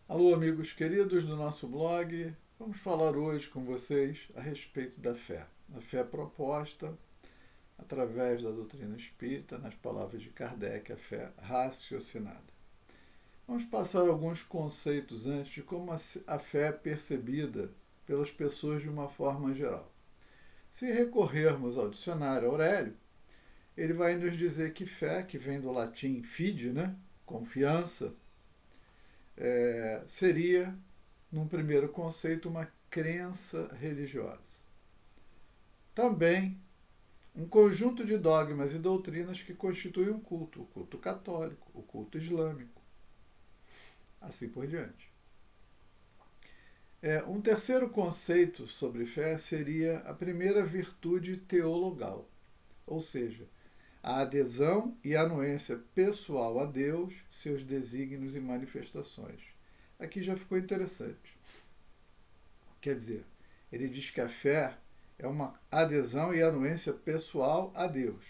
Alô, amigos queridos do nosso blog. Vamos falar hoje com vocês a respeito da fé. A fé proposta através da doutrina espírita, nas palavras de Kardec, a fé raciocinada. Vamos passar alguns conceitos antes de como a fé é percebida pelas pessoas de uma forma geral. Se recorrermos ao dicionário Aurélio, ele vai nos dizer que fé, que vem do latim fide, né? Confiança, seria, num primeiro conceito, uma crença religiosa. Também um conjunto de dogmas e doutrinas que constituem um culto, o culto católico, o culto islâmico, assim por diante. Um terceiro conceito sobre fé seria a primeira virtude teologal, ou seja, a adesão e anuência pessoal a Deus, seus desígnios e manifestações. Aqui já ficou interessante. Quer dizer, ele diz que a fé é uma adesão e anuência pessoal a Deus,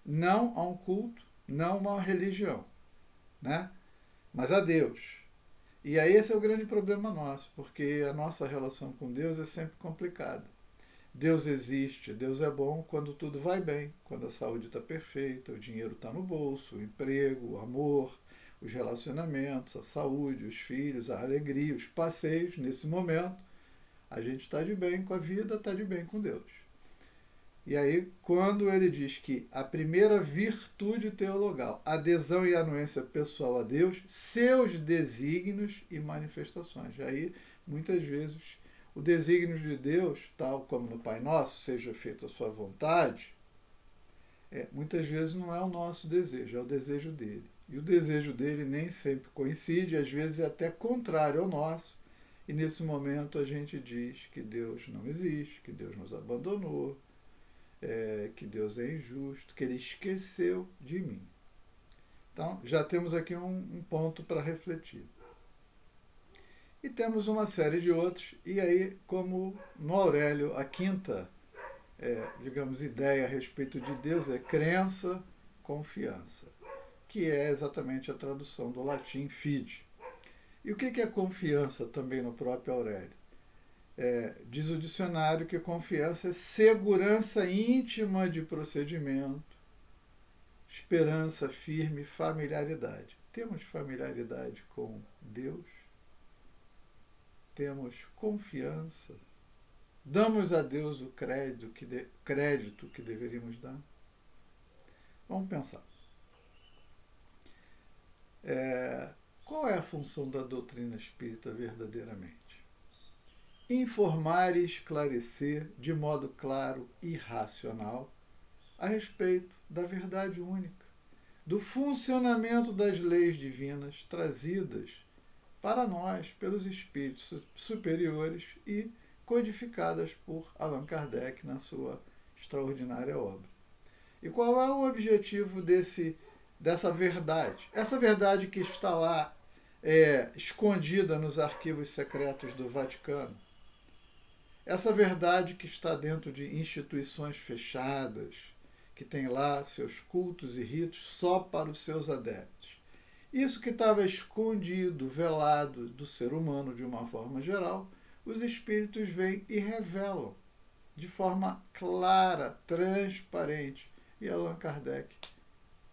não a um culto, não a uma religião, né? Mas a Deus. E aí esse é o grande problema nosso, porque a nossa relação com Deus é sempre complicada. Deus existe, Deus é bom quando tudo vai bem, quando a saúde está perfeita, o dinheiro está no bolso, o emprego, o amor, os relacionamentos, a saúde, os filhos, a alegria, os passeios. Nesse momento, a gente está de bem com a vida, está de bem com Deus. E aí, quando ele diz que a primeira virtude teologal, adesão e anuência pessoal a Deus, seus desígnios e manifestações. Aí, muitas vezes, o desígnio de Deus, tal como no Pai Nosso, seja feita a sua vontade, muitas vezes não é o nosso desejo, é o desejo dele. E o desejo dele nem sempre coincide, às vezes é até contrário ao nosso. E nesse momento a gente diz que Deus não existe, que Deus nos abandonou, que Deus é injusto, que ele esqueceu de mim. Então, já temos aqui um ponto para refletir. E temos uma série de outros, e aí, como no Aurélio, a quinta, digamos, ideia a respeito de Deus é crença, confiança, que é exatamente a tradução do latim fide. E o que é confiança também no próprio Aurélio? Diz o dicionário que confiança é segurança íntima de procedimento, esperança firme, familiaridade. Temos familiaridade com Deus? Temos confiança? Damos a Deus o crédito que deveríamos dar? Vamos pensar. Qual é a função da doutrina espírita verdadeiramente? Informar e esclarecer de modo claro e racional a respeito da verdade única, do funcionamento das leis divinas trazidas para nós pelos espíritos superiores e codificadas por Allan Kardec na sua extraordinária obra. E qual é o objetivo dessa verdade? Essa verdade que está lá escondida nos arquivos secretos do Vaticano. Essa verdade que está dentro de instituições fechadas, que tem lá seus cultos e ritos só para os seus adeptos. Isso que estava escondido, velado do ser humano de uma forma geral, os espíritos vêm e revelam de forma clara, transparente. E Allan Kardec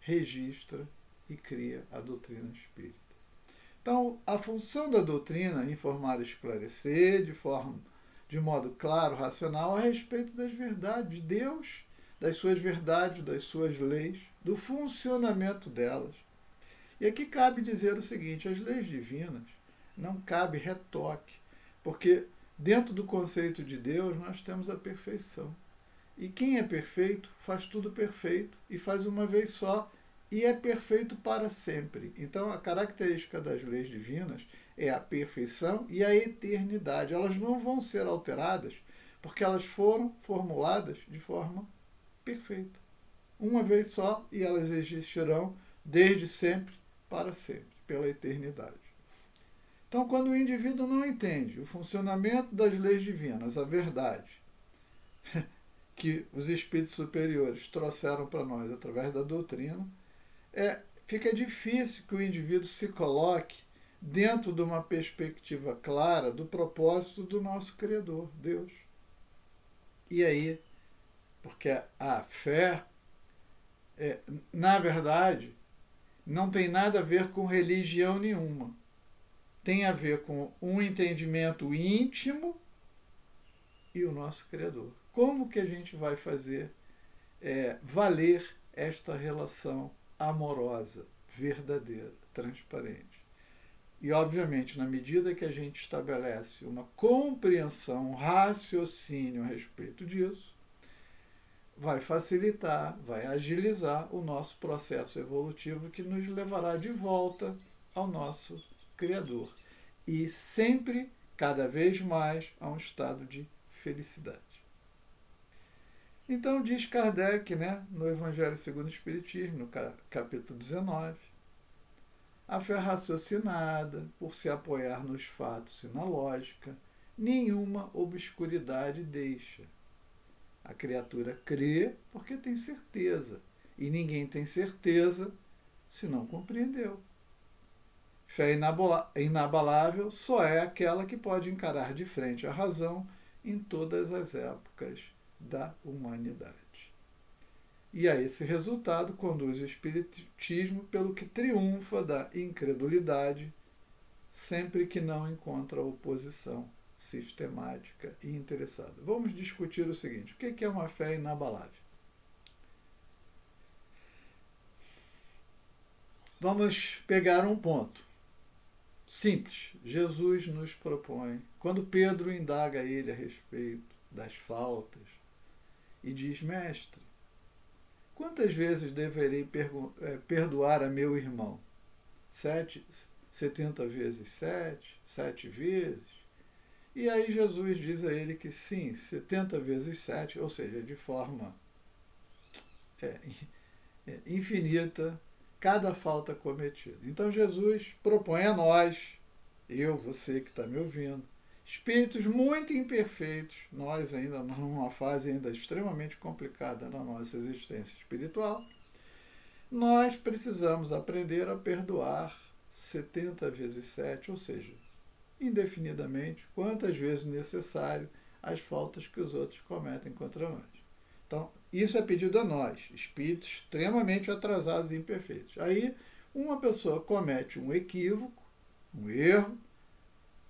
registra e cria a doutrina espírita. Então, a função da doutrina é informar e esclarecer de modo claro, racional, a respeito das verdades de Deus, das suas verdades, das suas leis, do funcionamento delas. E aqui cabe dizer o seguinte: as leis divinas não cabe retoque, porque dentro do conceito de Deus nós temos a perfeição. E quem é perfeito faz tudo perfeito e faz uma vez só e é perfeito para sempre. Então a característica das leis divinas é a perfeição e a eternidade. Elas não vão ser alteradas porque elas foram formuladas de forma perfeita. Uma vez só e elas existirão desde sempre para sempre, pela eternidade. Então, quando o indivíduo não entende o funcionamento das leis divinas, a verdade que os espíritos superiores trouxeram para nós através da doutrina, fica difícil que o indivíduo se coloque dentro de uma perspectiva clara do propósito do nosso Criador, Deus. E aí, porque a fé, na verdade, não tem nada a ver com religião nenhuma. Tem a ver com um entendimento íntimo e o nosso Criador. Como que a gente vai fazer valer esta relação amorosa, verdadeira, transparente? E, obviamente, na medida que a gente estabelece uma compreensão, um raciocínio a respeito disso, vai facilitar, vai agilizar o nosso processo evolutivo que nos levará de volta ao nosso Criador. E sempre, cada vez mais, a um estado de felicidade. Então, diz Kardec, no Evangelho segundo o Espiritismo, no capítulo 19, a fé raciocinada, por se apoiar nos fatos e na lógica, nenhuma obscuridade deixa. A criatura crê porque tem certeza, e ninguém tem certeza se não compreendeu. Fé inabalável só é aquela que pode encarar de frente a razão em todas as épocas da humanidade. E a esse resultado conduz o Espiritismo pelo que triunfa da incredulidade, sempre que não encontra oposição sistemática e interessada. Vamos discutir o seguinte: o que é uma fé inabalável? Vamos pegar um ponto simples. Jesus nos propõe, quando Pedro indaga ele a respeito das faltas e diz: mestre, quantas vezes deverei perdoar a meu irmão? 70 vezes 7? 7 vezes? E aí Jesus diz a ele que sim, 70 vezes 7, ou seja, de forma infinita, cada falta cometida. Então Jesus propõe a nós, eu, você que está me ouvindo, espíritos muito imperfeitos, nós ainda numa fase ainda extremamente complicada na nossa existência espiritual, nós precisamos aprender a perdoar 70 vezes 7, ou seja, indefinidamente, quantas vezes necessário, as faltas que os outros cometem contra nós. Então, isso é pedido a nós, espíritos extremamente atrasados e imperfeitos. Aí, uma pessoa comete um equívoco, um erro,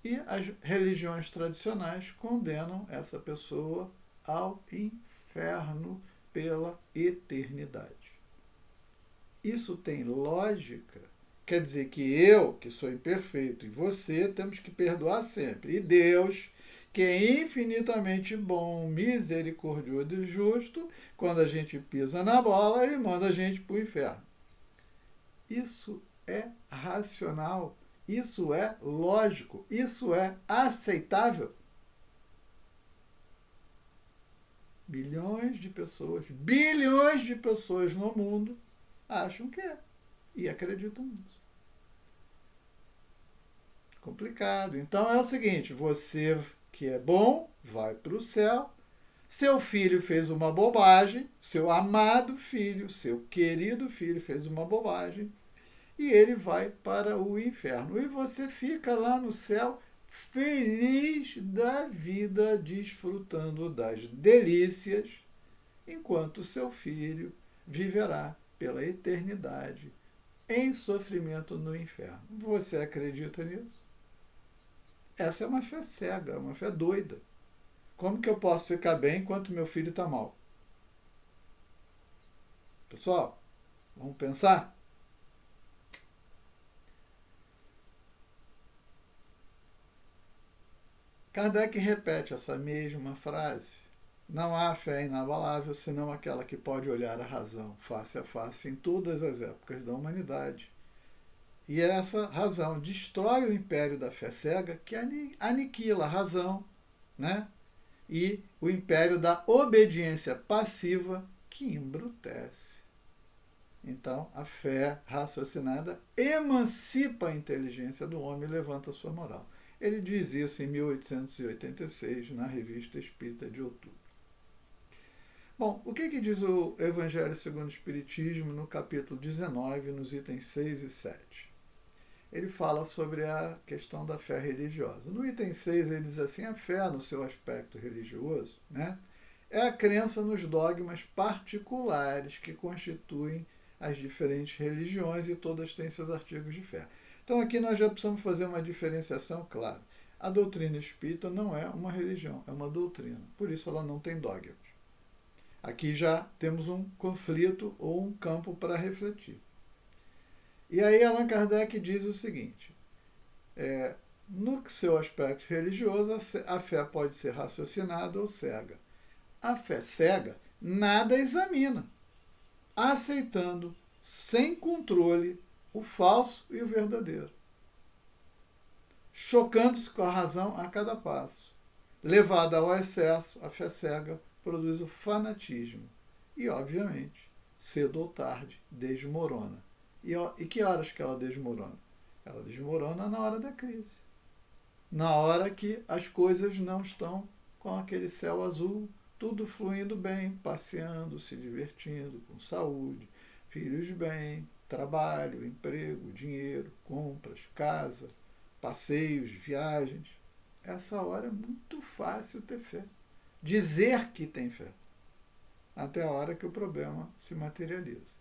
e as religiões tradicionais condenam essa pessoa ao inferno pela eternidade. Isso tem lógica? Quer dizer que eu, que sou imperfeito, e você temos que perdoar sempre. E Deus, que é infinitamente bom, misericordioso e justo, quando a gente pisa na bola, ele manda a gente para o inferno. Isso é racional, isso é lógico, isso é aceitável. Bilhões de pessoas, bilhões de pessoas no mundo acham que é e acreditam nisso. Complicado. Então é o seguinte: você que é bom vai para o céu, seu filho fez uma bobagem, seu amado filho, seu querido filho fez uma bobagem, e ele vai para o inferno. E você fica lá no céu feliz da vida, desfrutando das delícias, enquanto seu filho viverá pela eternidade em sofrimento no inferno. Você acredita nisso? Essa é uma fé cega, uma fé doida. Como que eu posso ficar bem enquanto meu filho está mal? Pessoal, vamos pensar? Kardec repete essa mesma frase. Não há fé inabalável senão aquela que pode olhar a razão face a face em todas as épocas da humanidade. E essa razão destrói o império da fé cega, que aniquila a razão, e o império da obediência passiva, que embrutece. Então, a fé raciocinada emancipa a inteligência do homem e levanta a sua moral. Ele diz isso em 1886, na Revista Espírita de Outubro. Bom, o que diz o Evangelho segundo o Espiritismo no capítulo 19, nos itens 6 e 7? ele fala sobre a questão da fé religiosa. No item 6, ele diz assim: a fé, no seu aspecto religioso, né, é a crença nos dogmas particulares que constituem as diferentes religiões e todas têm seus artigos de fé. Então aqui nós já precisamos fazer uma diferenciação clara. A doutrina espírita não é uma religião, é uma doutrina. Por isso ela não tem dogmas. Aqui já temos um conflito ou um campo para refletir. E aí Allan Kardec diz o seguinte: no seu aspecto religioso, a fé pode ser raciocinada ou cega. A fé cega nada examina, aceitando sem controle o falso e o verdadeiro, chocando-se com a razão a cada passo. Levada ao excesso, a fé cega produz o fanatismo e, obviamente, cedo ou tarde, desmorona. E que horas que ela desmorona? Ela desmorona na hora da crise. Na hora que as coisas não estão com aquele céu azul, tudo fluindo bem, passeando, se divertindo, com saúde, filhos bem, trabalho, emprego, dinheiro, compras, casa, passeios, viagens. Essa hora é muito fácil ter fé. Dizer que tem fé. Até a hora que o problema se materializa.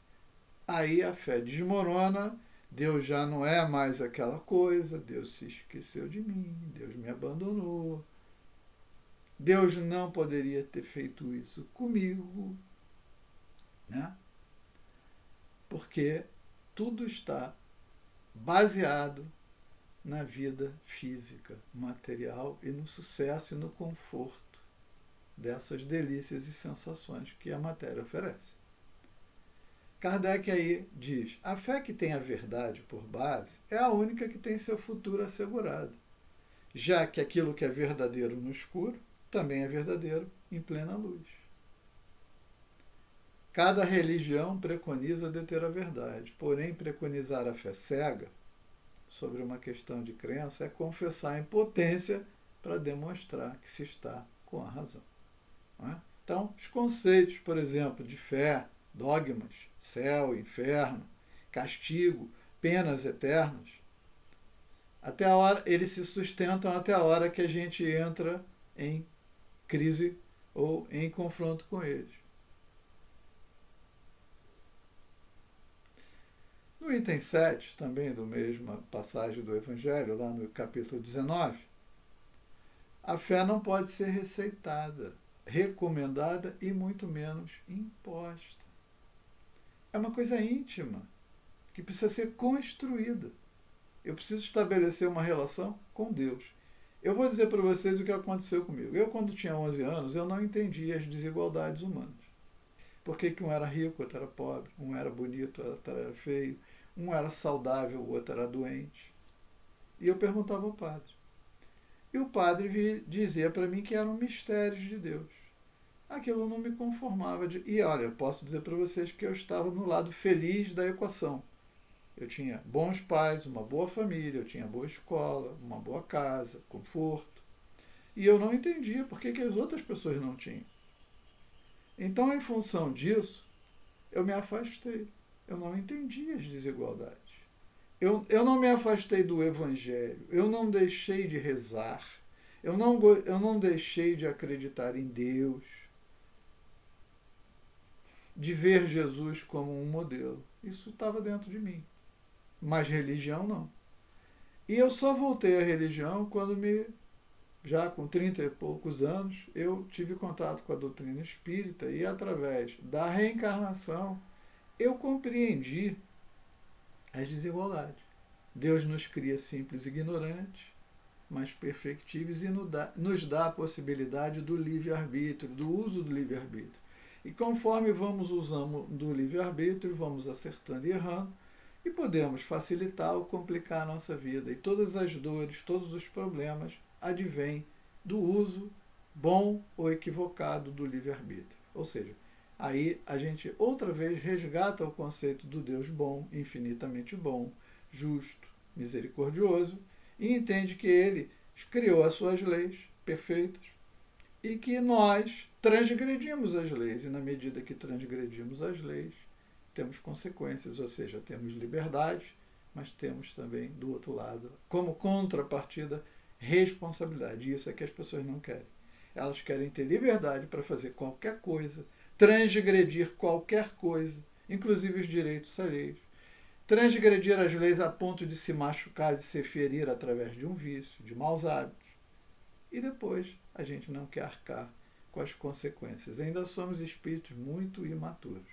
Aí a fé desmorona, Deus já não é mais aquela coisa, Deus se esqueceu de mim, Deus me abandonou. Deus não poderia ter feito isso comigo, né? Porque tudo está baseado na vida física, material e no sucesso e no conforto dessas delícias e sensações que a matéria oferece. Kardec aí diz: a fé que tem a verdade por base é a única que tem seu futuro assegurado, já que aquilo que é verdadeiro no escuro também é verdadeiro em plena luz. Cada religião preconiza deter a verdade, porém preconizar a fé cega sobre uma questão de crença é confessar a impotência para demonstrar que se está com a razão. Não é? Então, os conceitos, por exemplo, de fé, dogmas, céu, inferno, castigo, penas eternas, até a hora, eles se sustentam até a hora que a gente entra em crise ou em confronto com eles. No item 7, também do mesma passagem do Evangelho, lá no capítulo 19, a fé não pode ser receitada, recomendada e muito menos imposta. É uma coisa íntima, que precisa ser construída. Eu preciso estabelecer uma relação com Deus. Eu vou dizer para vocês o que aconteceu comigo. Eu, quando tinha 11 anos, eu não entendia as desigualdades humanas. Por que um era rico, outro era pobre, um era bonito, outro era feio, um era saudável, o outro era doente. E eu perguntava ao padre. E o padre dizia para mim que eram mistérios de Deus. Aquilo não me conformava. E olha, eu posso dizer para vocês que eu estava no lado feliz da equação. Eu tinha bons pais, uma boa família, eu tinha boa escola, uma boa casa, conforto. E eu não entendia por que as outras pessoas não tinham. Então, em função disso, eu me afastei. Eu não entendi as desigualdades. Eu não me afastei do Evangelho. Eu não deixei de rezar. Eu não deixei de acreditar em Deus. De ver Jesus como um modelo. Isso estava dentro de mim. Mas religião não. E eu só voltei à religião quando já com 30 e poucos anos, eu tive contato com a doutrina espírita e através da reencarnação eu compreendi as desigualdades. Deus nos cria simples e ignorantes, mas perfectíveis e nos dá a possibilidade do livre-arbítrio, do uso do livre-arbítrio. E conforme vamos usando do livre-arbítrio, vamos acertando e errando, e podemos facilitar ou complicar a nossa vida. E todas as dores, todos os problemas advêm do uso bom ou equivocado do livre-arbítrio. Ou seja, aí a gente outra vez resgata o conceito do Deus bom, infinitamente bom, justo, misericordioso, e entende que ele criou as suas leis perfeitas e que nós transgredimos as leis. E na medida que transgredimos as leis, temos consequências, ou seja, temos liberdade, mas temos também, do outro lado, como contrapartida, responsabilidade. E isso é que as pessoas não querem. Elas querem ter liberdade para fazer qualquer coisa, transgredir qualquer coisa, inclusive os direitos alheios. Transgredir as leis a ponto de se machucar, de se ferir através de um vício, de maus hábitos. E depois a gente não quer arcar com as consequências. Ainda somos espíritos muito imaturos.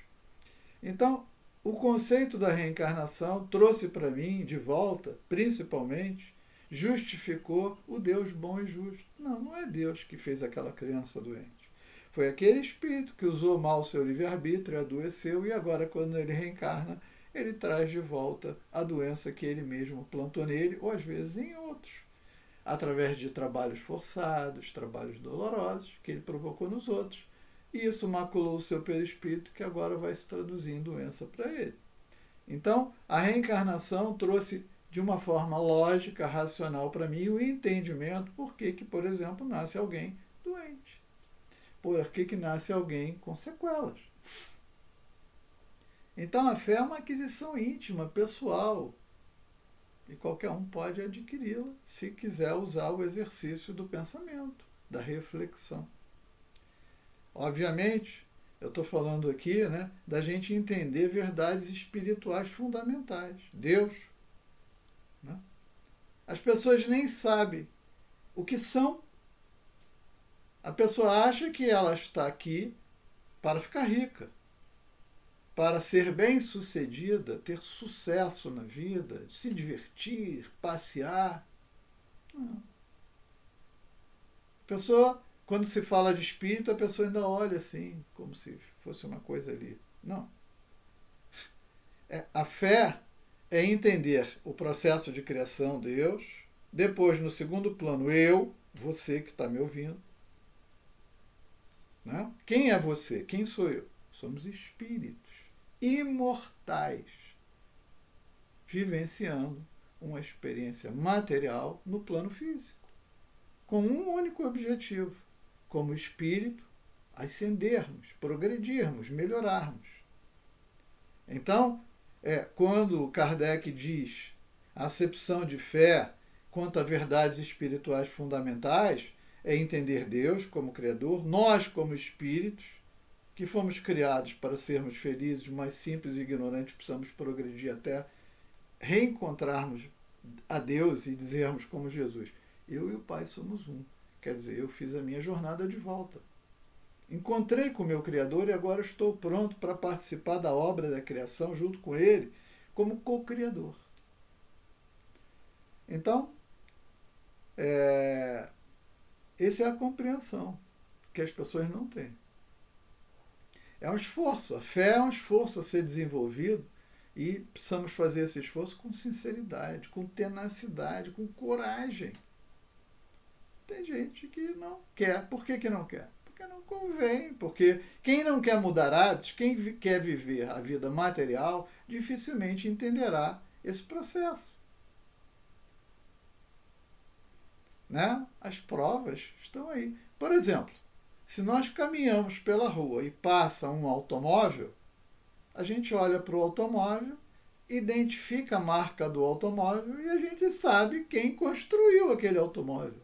Então, o conceito da reencarnação trouxe para mim, de volta, principalmente, justificou o Deus bom e justo. Não, não é Deus que fez aquela criança doente. Foi aquele espírito que usou mal o seu livre-arbítrio, adoeceu, e agora, quando ele reencarna, ele traz de volta a doença que ele mesmo plantou nele, ou às vezes em outros, através de trabalhos forçados, trabalhos dolorosos, que ele provocou nos outros. E isso maculou o seu perispírito, que agora vai se traduzir em doença para ele. Então, a reencarnação trouxe de uma forma lógica, racional para mim, o entendimento por que, por exemplo, nasce alguém doente. Por que nasce alguém com sequelas. Então, a fé é uma aquisição íntima, pessoal, e qualquer um pode adquiri-la se quiser usar o exercício do pensamento, da reflexão. Obviamente, eu estou falando aqui, da gente entender verdades espirituais fundamentais. Deus. As pessoas nem sabem o que são. A pessoa acha que ela está aqui para ficar rica, para ser bem-sucedida, ter sucesso na vida, se divertir, passear. Não. A pessoa, quando se fala de espírito, a pessoa ainda olha assim, como se fosse uma coisa ali. Não. A fé é entender o processo de criação de Deus, depois, no segundo plano, eu, você que está me ouvindo. Quem é você? Quem sou eu? Somos espíritos imortais, vivenciando uma experiência material no plano físico, com um único objetivo, como espírito, ascendermos, progredirmos, melhorarmos. Então, quando Kardec diz a acepção de fé quanto a verdades espirituais fundamentais, é entender Deus como Criador, nós como espíritos, que fomos criados para sermos felizes, mas simples e ignorantes, precisamos progredir até reencontrarmos a Deus e dizermos como Jesus, eu e o Pai somos um. Quer dizer, eu fiz a minha jornada de volta. Encontrei com o meu Criador e agora estou pronto para participar da obra da criação junto com Ele, como co-criador. Então, essa é a compreensão que as pessoas não têm. É um esforço, a fé é um esforço a ser desenvolvido e precisamos fazer esse esforço com sinceridade, com tenacidade, com coragem. Tem gente que não quer. Por que não quer? Porque não convém, porque quem não quer mudar hábitos, quem quer viver a vida material, dificilmente entenderá esse processo. As provas estão aí. Por exemplo, se nós caminhamos pela rua e passa um automóvel, a gente olha para o automóvel, identifica a marca do automóvel e a gente sabe quem construiu aquele automóvel.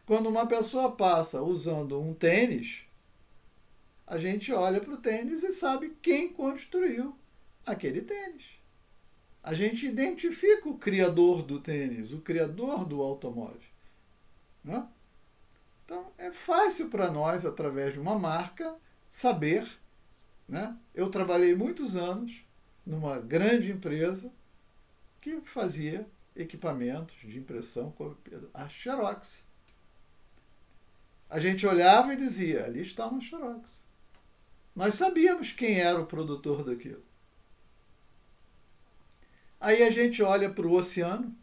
Quando uma pessoa passa usando um tênis, a gente olha para o tênis e sabe quem construiu aquele tênis. A gente identifica o criador do tênis, o criador do automóvel. Então, é fácil para nós, através de uma marca, saber. Eu trabalhei muitos anos numa grande empresa que fazia equipamentos de impressão, a Xerox. A gente olhava e dizia, ali está uma Xerox. Nós sabíamos quem era o produtor daquilo. Aí a gente olha para o oceano,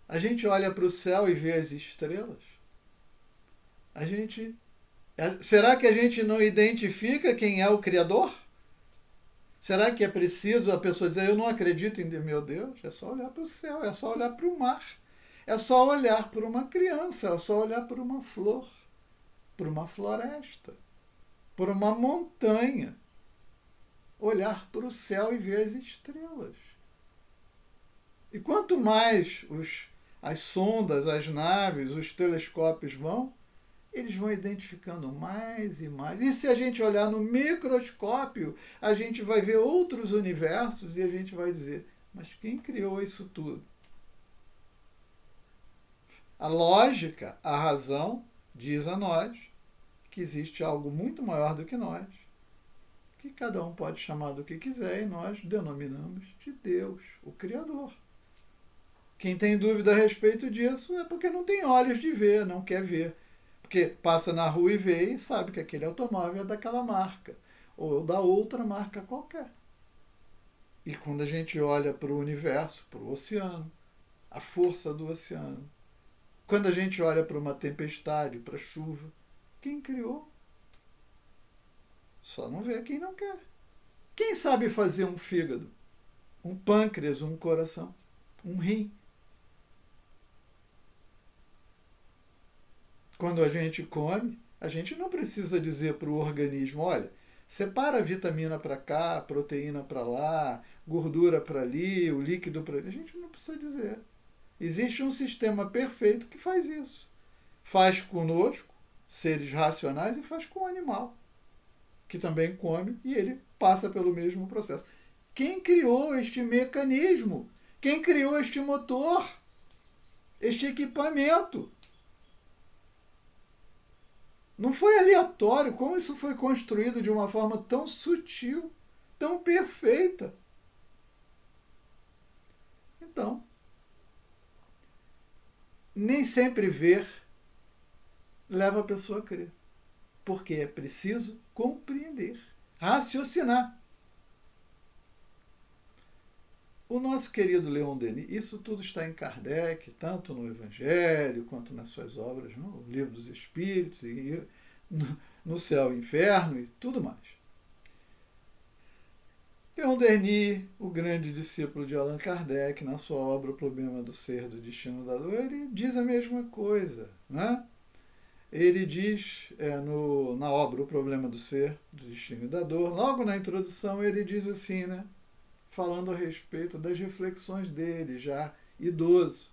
a gente olha para o céu e vê as estrelas. Será que a gente não identifica quem é o Criador? Será que é preciso a pessoa dizer, eu não acredito em Deus, meu Deus? É só olhar para o céu, é só olhar para o mar. É só olhar para uma criança, é só olhar para uma flor, para uma floresta, para uma montanha. Olhar para o céu e ver as estrelas. E quanto mais as sondas, as naves, os telescópios eles vão identificando mais e mais. E se a gente olhar no microscópio, a gente vai ver outros universos e a gente vai dizer, mas quem criou isso tudo? A lógica, a razão, diz a nós que existe algo muito maior do que nós, que cada um pode chamar do que quiser e nós denominamos de Deus, o Criador. Quem tem dúvida a respeito disso é porque não tem olhos de ver, não quer ver. Porque passa na rua e vê e sabe que aquele automóvel é daquela marca, ou da outra marca qualquer. E quando a gente olha para o universo, para o oceano, a força do oceano, quando a gente olha para uma tempestade, para a chuva, quem criou? Só não vê quem não quer. Quem sabe fazer um fígado, um pâncreas, um coração, um rim? Quando a gente come, a gente não precisa dizer para o organismo, olha, separa a vitamina para cá, a proteína para lá, gordura para ali, o líquido para ali. A gente não precisa dizer. Existe um sistema perfeito que faz isso. Faz conosco, seres racionais, e faz com o animal, que também come e ele passa pelo mesmo processo. Quem criou este mecanismo? Quem criou este motor? Este equipamento? Não foi aleatório, como isso foi construído de uma forma tão sutil, tão perfeita. Então, nem sempre ver leva a pessoa a crer, porque é preciso compreender, raciocinar. O nosso querido Leon Denis, isso tudo está em Kardec, tanto no Evangelho quanto nas suas obras, no Livro dos Espíritos, e no Céu e Inferno e tudo mais. Leon Denis, o grande discípulo de Allan Kardec, na sua obra O Problema do Ser, do Destino da Dor, ele diz a mesma coisa, né? Ele diz na obra O Problema do Ser, do Destino e da Dor, logo na introdução ele diz assim, né? Falando a respeito das reflexões dele, já idoso.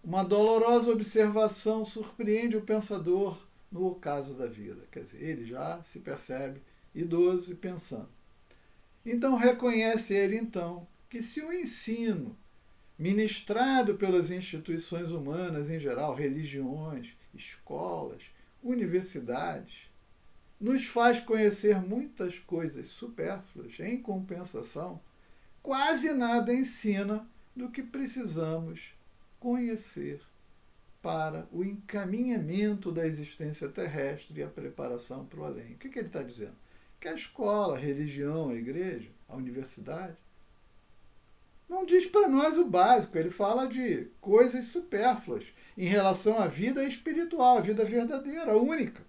Uma dolorosa observação surpreende o pensador no ocaso da vida. Quer dizer, ele já se percebe idoso e pensando. Então reconhece ele, então, que se o ensino ministrado pelas instituições humanas em geral, religiões, escolas, universidades, nos faz conhecer muitas coisas supérfluas, em compensação, quase nada ensina do que precisamos conhecer para o encaminhamento da existência terrestre e a preparação para o além. O que ele está dizendo? Que a escola, a religião, a igreja, a universidade, não diz para nós o básico, ele fala de coisas supérfluas em relação à vida espiritual, à vida verdadeira, única.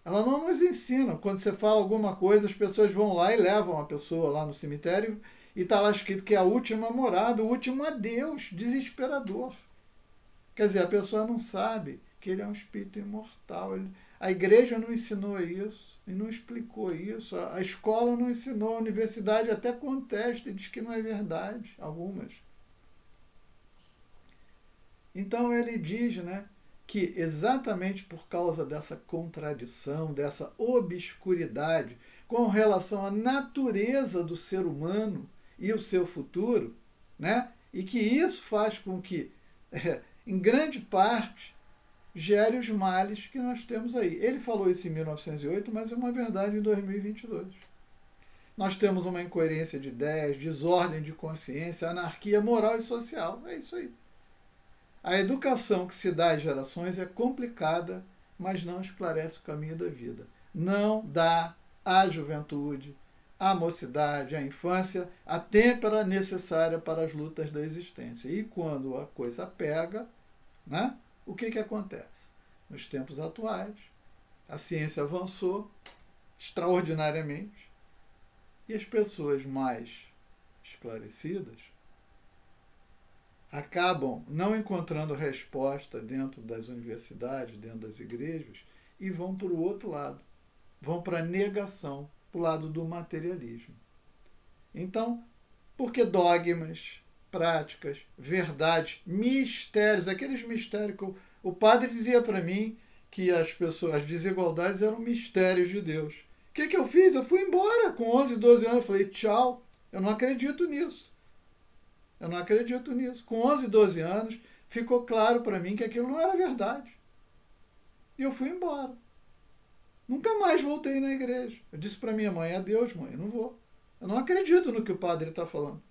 Ela não nos ensina. Quando você fala alguma coisa, as pessoas vão lá e levam a pessoa lá no cemitério e está lá escrito que é a última morada, o último adeus, desesperador. Quer dizer, a pessoa não sabe que ele é um espírito imortal. A igreja não ensinou isso e não explicou isso. A escola não ensinou, a universidade até contesta e diz que não é verdade, algumas. Então ele diz, né, que exatamente por causa dessa contradição, dessa obscuridade com relação à natureza do ser humano e o seu futuro, né, e que isso faz com que, em grande parte, gere os males que nós temos aí. Ele falou isso em 1908, mas é uma verdade em 2022. Nós temos uma incoerência de ideias, desordem de consciência, anarquia moral e social. É isso aí. A educação que se dá às gerações é complicada, mas não esclarece o caminho da vida. Não dá à juventude, à mocidade, à infância, a têmpera necessária para as lutas da existência. E quando a coisa pega, né, o que acontece? Nos tempos atuais, a ciência avançou extraordinariamente e as pessoas mais esclarecidas acabam não encontrando resposta dentro das universidades, dentro das igrejas, e vão para o outro lado. Vão para a negação, para o lado do materialismo. Então, porque dogmas, práticas, verdades, mistérios, aqueles mistérios que o padre dizia para mim que as desigualdades eram mistérios de Deus. O que eu fiz? Eu fui embora com 11, 12 anos. Eu falei, tchau, eu não acredito nisso. Eu não acredito nisso. Com 11, 12 anos, ficou claro para mim que aquilo não era verdade. E eu fui embora. Nunca mais voltei na igreja. Eu disse para minha mãe, adeus, mãe, eu não vou. Eu não acredito no que o padre está falando.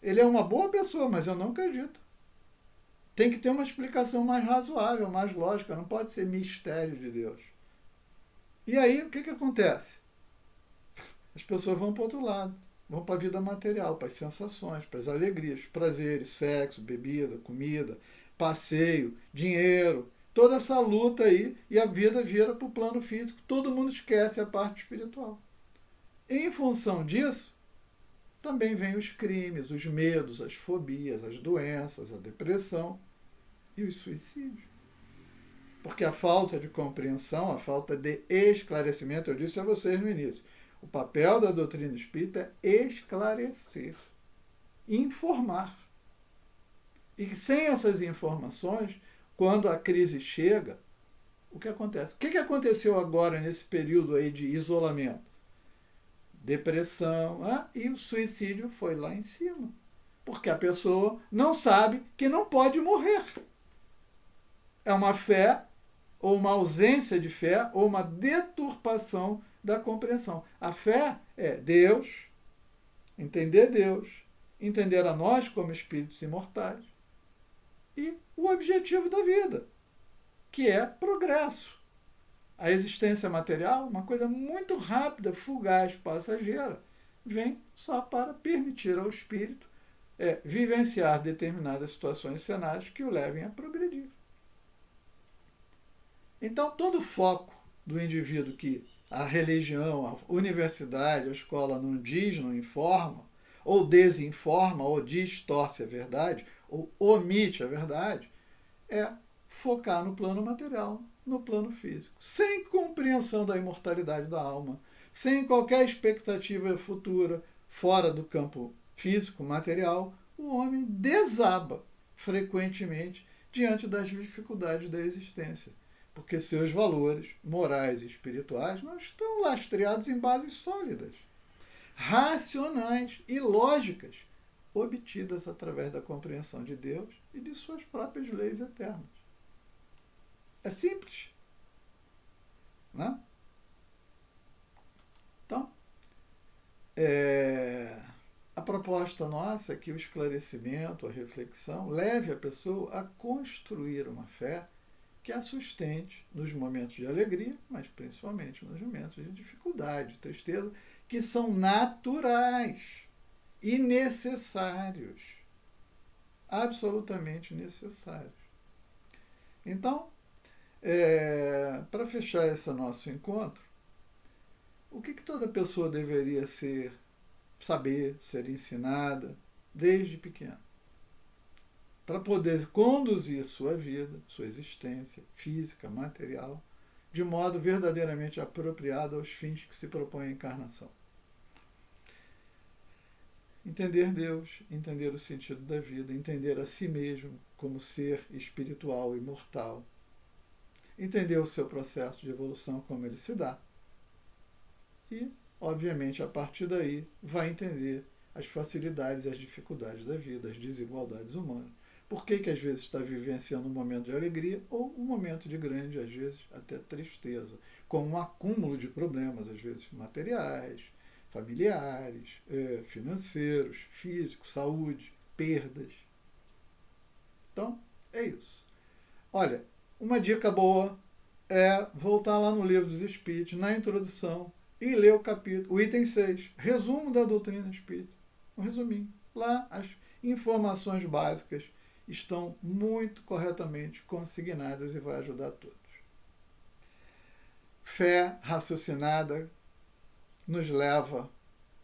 Ele é uma boa pessoa, mas eu não acredito. Tem que ter uma explicação mais razoável, mais lógica. Não pode ser mistério de Deus. E aí, o que acontece? As pessoas vão para o outro lado. Vão para a vida material, para as sensações, para as alegrias, prazeres, sexo, bebida, comida, passeio, dinheiro. Toda essa luta aí, e a vida vira para o plano físico. Todo mundo esquece a parte espiritual. Em função disso, também vêm os crimes, os medos, as fobias, as doenças, a depressão e os suicídios. Porque a falta de compreensão, a falta de esclarecimento, eu disse a vocês no início, o papel da doutrina espírita é esclarecer, informar. E sem essas informações, quando a crise chega, o que acontece? O que aconteceu agora nesse período aí de isolamento? Depressão, e o suicídio foi lá em cima. Porque a pessoa não sabe que não pode morrer. É uma fé, ou uma ausência de fé, ou uma deturpação da compreensão. A fé é Deus, entender a nós como espíritos imortais e o objetivo da vida, que é progresso. A existência material, uma coisa muito rápida, fugaz, passageira, vem só para permitir ao espírito vivenciar determinadas situações e cenários que o levem a progredir. Então, todo o foco do indivíduo que a religião, a universidade, a escola não diz, não informa, ou desinforma, ou distorce a verdade, ou omite a verdade, é focar no plano material, no plano físico, sem compreensão da imortalidade da alma, sem qualquer expectativa futura fora do campo físico, material, o homem desaba frequentemente diante das dificuldades da existência, porque seus valores morais e espirituais não estão lastreados em bases sólidas, racionais e lógicas, obtidas através da compreensão de Deus e de suas próprias leis eternas. É simples. Né? Então, a proposta nossa é que o esclarecimento, a reflexão, leve a pessoa a construir uma fé que a sustente nos momentos de alegria, mas principalmente nos momentos de dificuldade, tristeza, que são naturais e necessários. Absolutamente necessários. Então, para fechar esse nosso encontro, o que toda pessoa deveria saber, ser ensinada desde pequena? Para poder conduzir sua vida, sua existência física, material, de modo verdadeiramente apropriado aos fins que se propõe a encarnação. Entender Deus, entender o sentido da vida, entender a si mesmo como ser espiritual, imortal, entender o seu processo de evolução, como ele se dá. E, obviamente, a partir daí, vai entender as facilidades e as dificuldades da vida, as desigualdades humanas. Por que às vezes está vivenciando um momento de alegria ou um momento de grande, às vezes, até tristeza, com um acúmulo de problemas, às vezes materiais, familiares, financeiros, físicos, saúde, perdas. Então, é isso. Olha, uma dica boa é voltar lá no Livro dos Espíritos, na introdução, e ler o item 6, resumo da doutrina espírita. Um resuminho. Lá as informações básicas estão muito corretamente consignadas e vai ajudar todos. Fé raciocinada nos leva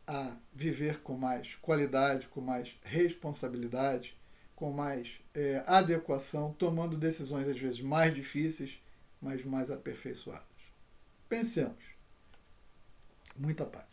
a viver com mais qualidade, com mais responsabilidade, com mais adequação, tomando decisões às vezes mais difíceis, mas mais aperfeiçoadas. Pensemos. Muita paz.